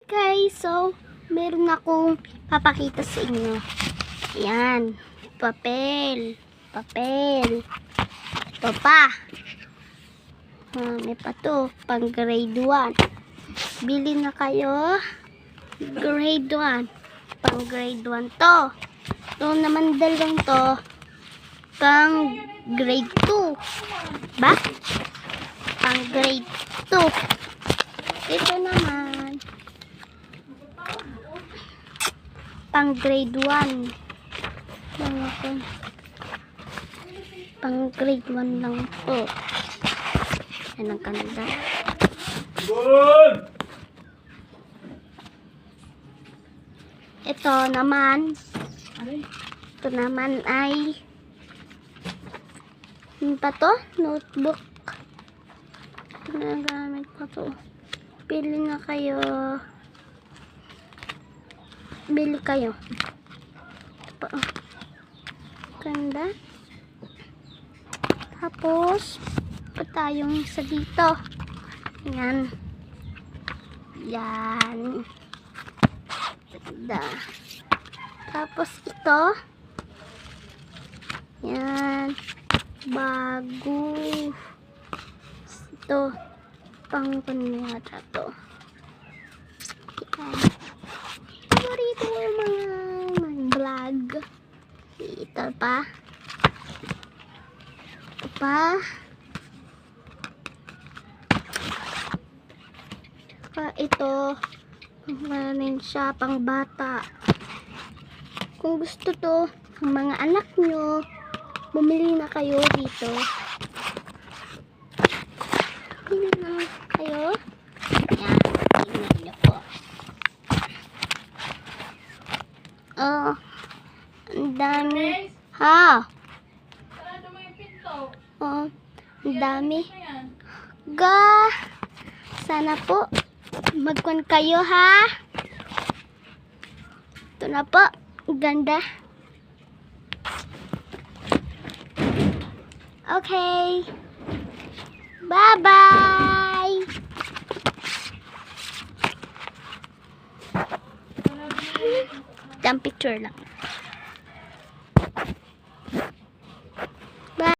Okay, so meron akong papakita sa inyo. Ayan, papel. Ito pa. May pa to, pang grade 1. Bili na kayo. Grade 1. Pang grade 1 to. Ito naman dalawang to. Pang grade 2. Ba? Pang grade 2. Ito naman. Pang grade 1. Pang grade 1 lang po. Yan ang ganda. Ito naman ay ano pa to? Notebook. Ginagamit ko to. Bili na kayo. Bili kayo. Ito pa, oh. Ganda. Tapos pa tayong isa dito. Yan. Yan. Ganda. Tapos ito. Yan. Bago. Ito. Pang kunyata to. Yan. Paborito ko yung mga vlog. Ito pa. Ito pa. Ito. Manin siya pang bata. Kung gusto to, ang mga anak nyo, bumili na kayo dito. Bumili na kayo. Yan. Tingnan nyo po. Oh. Ang dami. Ha? Oh. Ang dami. Ga. Sana po. Magkwan kayo ha. Ito na po. Ganda. Okay. Bye-bye. Picture lang.